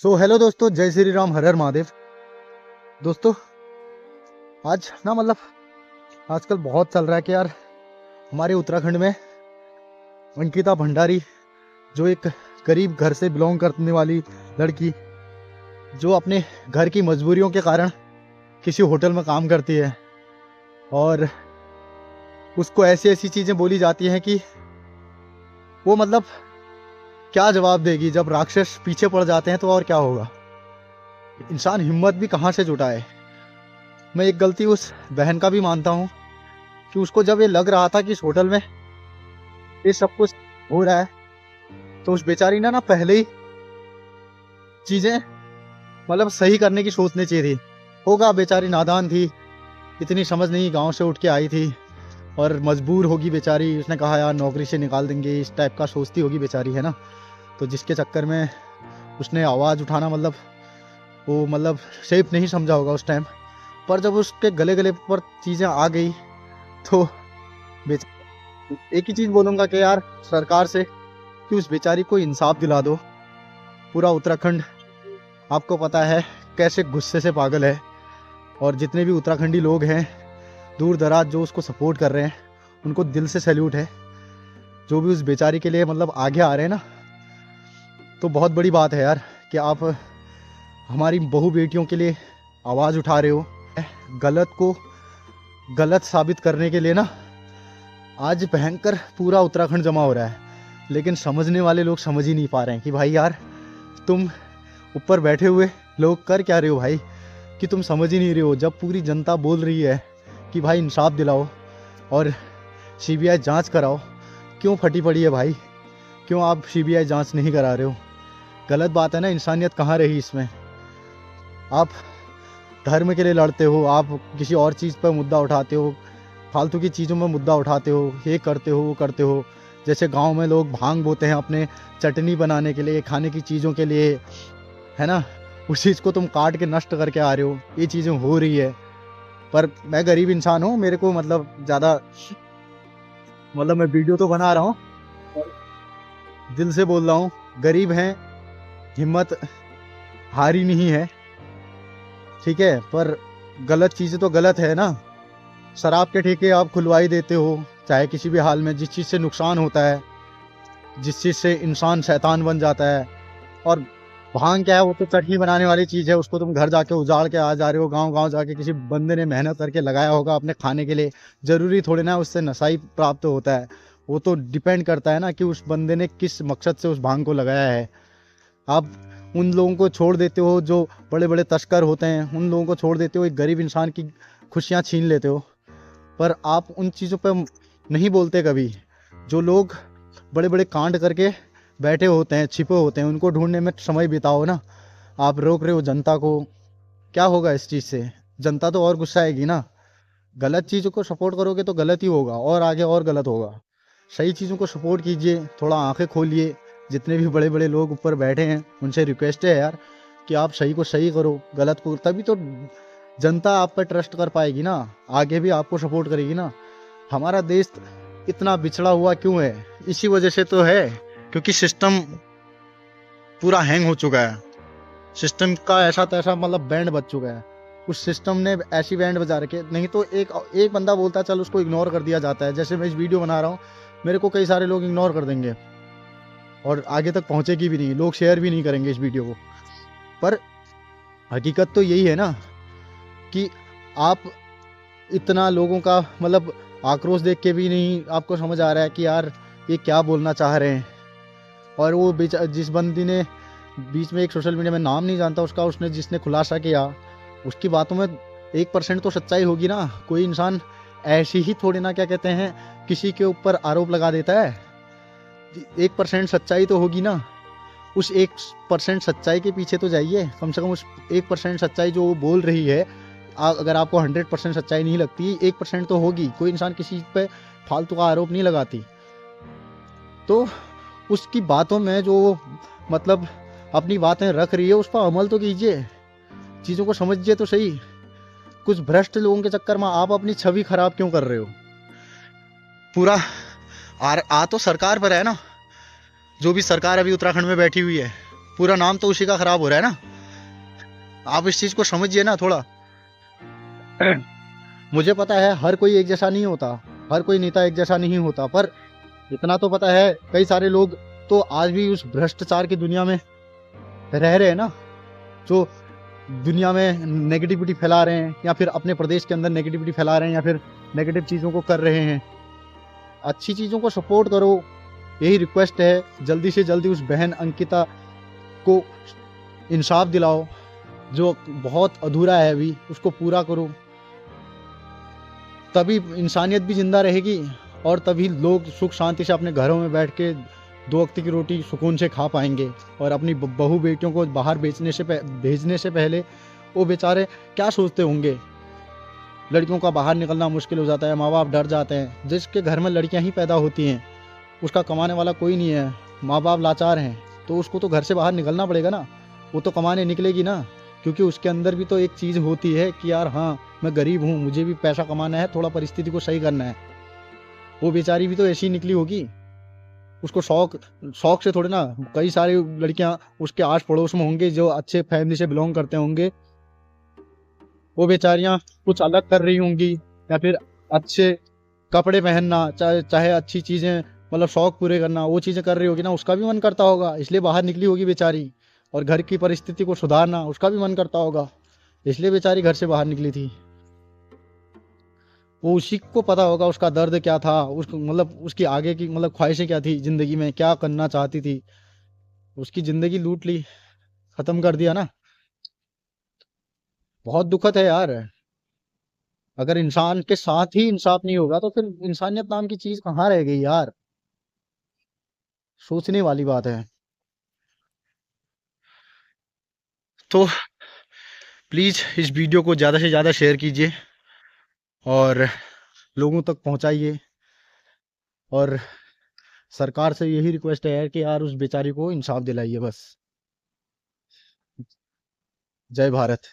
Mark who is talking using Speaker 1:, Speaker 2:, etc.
Speaker 1: Hello दोस्तों, जय श्री राम, हर हर महादेव। दोस्तों, आज ना आजकल बहुत चल रहा है कि यार हमारे उत्तराखंड में अंकिता भंडारी, जो एक गरीब घर से बिलोंग करने वाली लड़की, जो अपने घर की मजबूरियों के कारण किसी होटल में काम करती है और उसको ऐसी ऐसी चीज़ें बोली जाती हैं कि वो क्या जवाब देगी जब राक्षस पीछे पड़ जाते हैं, तो और क्या होगा। इंसान हिम्मत भी कहाँ से जुटाए। मैं एक गलती उस बहन का भी मानता हूँ कि उसको जब ये लग रहा था कि इस होटल में ये सब कुछ हो रहा है, तो उस बेचारी ने ना पहले ही चीज़ें सही करने की सोचनी चाहिए थी। होगा बेचारी नादान थी, इतनी समझ नहीं, गांव से उठ के आई थी और मजबूर होगी बेचारी। उसने कहा यार नौकरी से निकाल देंगे, इस टाइप का सोचती होगी बेचारी, है ना। तो जिसके चक्कर में उसने आवाज़ उठाना वो सेफ नहीं समझा होगा उस टाइम पर। जब उसके गले गले पर चीज़ें आ गई तो एक ही चीज़ बोलूँगा कि यार सरकार से कि उस बेचारी को इंसाफ दिला दो। पूरा उत्तराखंड आपको पता है कैसे गुस्से से पागल है, और जितने भी उत्तराखंडी लोग हैं दूर दराज जो उसको सपोर्ट कर रहे हैं, उनको दिल से सैल्यूट है। जो भी उस बेचारी के लिए आगे आ रहे हैं ना, तो बहुत बड़ी बात है यार कि आप हमारी बहू बेटियों के लिए आवाज़ उठा रहे हो। गलत को गलत साबित करने के लिए ना आज भयंकर पूरा उत्तराखंड जमा हो रहा है, लेकिन समझने वाले लोग समझ ही नहीं पा रहे हैं कि भाई यार तुम ऊपर बैठे हुए लोग कर क्या रहे हो भाई, कि तुम समझ ही नहीं रहे हो। जब पूरी जनता बोल रही है कि भाई इंसाफ दिलाओ और सीबीआई जांच कराओ, क्यों फटी पड़ी है भाई? क्यों आप सीबीआई जांच नहीं करा रहे हो? गलत बात है ना। इंसानियत कहाँ रही इसमें? आप धर्म के लिए लड़ते हो, आप किसी और चीज़ पर मुद्दा उठाते हो, फालतू की चीज़ों में मुद्दा उठाते हो, ये करते हो वो करते हो। जैसे गांव में लोग भांग बोते हैं अपने चटनी बनाने के लिए, खाने की चीज़ों के लिए, है ना। उस चीज़ को तुम काट के नष्ट करके आ रहे हो। ये चीज़ें हो रही है, पर मैं गरीब इंसान हूँ, मेरे को ज़्यादा मैं वीडियो तो बना रहा हूँ, दिल से बोल रहा हूँ। गरीब हैं, हिम्मत हारी नहीं है, ठीक है, पर गलत चीज़ें तो गलत है ना। शराब के ठेके आप खुलवाई देते हो चाहे किसी भी हाल में, जिस चीज़ से नुकसान होता है, जिस चीज़ से इंसान शैतान बन जाता है। और भांग क्या है, वो तो चटनी बनाने वाली चीज़ है, उसको तुम घर जाके उजाड़ के आ जा रहे हो। गांव गांव जाके किसी बंदे ने मेहनत करके लगाया होगा अपने खाने के लिए, ज़रूरी थोड़ी ना उससे नशा ही प्राप्त होता है। वो तो डिपेंड करता है ना कि उस बंदे ने किस मकसद से उस भांग को लगाया है। आप उन लोगों को छोड़ देते हो जो बड़े बड़े तस्कर होते हैं, उन लोगों को छोड़ देते हो, एक गरीब इंसान की खुशियाँ छीन लेते हो। पर आप उन चीज़ों पर नहीं बोलते कभी। जो लोग बड़े बड़े कांड करके बैठे होते हैं, छिपे होते हैं, उनको ढूंढने में समय बिताओ ना। आप रोक रहे हो जनता को, क्या होगा इस चीज़ से? जनता तो और गुस्सा आएगी ना। गलत चीज़ों को सपोर्ट करोगे तो गलत ही होगा, और आगे और गलत होगा। सही चीज़ों को सपोर्ट कीजिए, थोड़ा आंखें खोलिए। जितने भी बड़े बड़े लोग ऊपर बैठे हैं उनसे रिक्वेस्ट है यार कि आप सही को सही करो, गलत को, तभी तो जनता आप पर ट्रस्ट कर पाएगी ना, आगे भी आपको सपोर्ट करेगी ना। हमारा देश इतना बिछड़ा हुआ क्यों है? इसी वजह से तो है क्योंकि सिस्टम पूरा हैंग हो चुका है। सिस्टम का ऐसा तैसा बैंड बज चुका है। उस सिस्टम ने ऐसी बैंड बजा रखे, नहीं तो एक बंदा बोलता है चल उसको इग्नोर कर दिया जाता है। जैसे मैं इस वीडियो बना रहा हूँ, मेरे को कई सारे लोग इग्नोर कर देंगे और आगे तक पहुँचेगी भी नहीं, लोग शेयर भी नहीं करेंगे इस वीडियो को। पर हकीकत तो यही है ना कि आप इतना लोगों का आक्रोश देख के भी नहीं आपको समझ आ रहा है कि यार ये क्या बोलना चाह रहे हैं। और वो जिस बंदी ने बीच में, एक सोशल मीडिया में नाम नहीं जानता उसका, उसने जिसने खुलासा किया, उसकी बातों में 1% तो सच्चाई होगी ना। कोई इंसान ऐसी ही थोड़ी ना, क्या कहते हैं, किसी के ऊपर आरोप लगा देता है। 1% सच्चाई तो होगी ना। उस 1% सच्चाई के पीछे तो जाइए, कम से कम उस 1% सच्चाई जो वो बोल रही है, अगर आपको 100% सच्चाई नहीं लगती, 1% तो होगी। कोई इंसान किसी पे फालतू का आरोप नहीं लगाती। तो उसकी बातों में जो अपनी बातें रख रही है, उस पर अमल तो कीजिए, चीज़ों को समझिए तो सही। कुछ भ्रष्ट लोगों के चक्कर में आप अपनी छवि खराब क्यों कर रहे हो? पूरा आ तो सरकार पर है ना। जो भी सरकार अभी उत्तराखंड में बैठी हुई है, पूरा नाम तो उसी का खराब हो रहा है ना। आप इस चीज को समझिए ना थोड़ा। मुझे पता है हर कोई एक जैसा नहीं होता, हर कोई नेता एक जैसा नहीं होता, पर इतना तो पता है कई सारे लोग तो आज भी उस भ्रष्टाचार की दुनिया में रह रहे हैं ना, जो दुनिया में नेगेटिविटी फैला रहे हैं या फिर अपने प्रदेश के अंदर नेगेटिविटी फैला रहे हैं या फिर नेगेटिव चीज़ों को कर रहे हैं। अच्छी चीज़ों को सपोर्ट करो, यही रिक्वेस्ट है। जल्दी से जल्दी उस बहन अंकिता को इंसाफ दिलाओ, जो बहुत अधूरा है अभी, उसको पूरा करो। तभी इंसानियत भी जिंदा रहेगी और तभी लोग सुख शांति से अपने घरों में बैठ के 2 वक्त की रोटी सुकून से खा पाएंगे। और अपनी बहू बेटियों को बाहर भेजने से पहले वो बेचारे क्या सोचते होंगे। लड़कियों का बाहर निकलना मुश्किल हो जाता है, माँ बाप डर जाते हैं। जिसके घर में लड़कियां ही पैदा होती हैं, उसका कमाने वाला कोई नहीं है, माँ बाप लाचार हैं, तो उसको तो घर से बाहर निकलना पड़ेगा ना। वो तो कमाने निकलेगी ना, क्योंकि उसके अंदर भी तो एक चीज़ होती है कि यार हाँ मैं गरीब हूँ, मुझे भी पैसा कमाना है, थोड़ा परिस्थिति को सही करना है। वो बेचारी भी तो ऐसी निकली होगी। उसको शौक से थोड़े ना। कई सारी लड़कियां उसके आस पड़ोस में होंगे जो अच्छे फैमिली से बिलोंग करते होंगे, वो बेचारियां कुछ अलग कर रही होंगी या फिर अच्छे कपड़े पहनना, चाहे अच्छी चीज़ें, मतलब शौक पूरे करना, वो चीज़ें कर रही होगी ना, उसका भी मन करता होगा, इसलिए बाहर निकली होगी बेचारी। और घर की परिस्थिति को सुधारना उसका भी मन करता होगा, इसलिए बेचारी घर से बाहर निकली थी। वो उसी को पता होगा उसका दर्द क्या था, उसको मतलब उसकी आगे की मतलब ख्वाहिशें क्या थी, जिंदगी में क्या करना चाहती थी। उसकी जिंदगी लूट ली, खत्म कर दिया ना। बहुत दुखद है यार। अगर इंसान के साथ ही इंसाफ नहीं होगा तो फिर इंसानियत नाम की चीज कहाँ रह गई यार। सोचने वाली बात है। तो प्लीज इस वीडियो को ज्यादा से ज्यादा शेयर कीजिए और लोगों तक पहुंचाइए। और सरकार से यही रिक्वेस्ट है कि यार उस बेचारी को इंसाफ दिलाइए बस। जय भारत।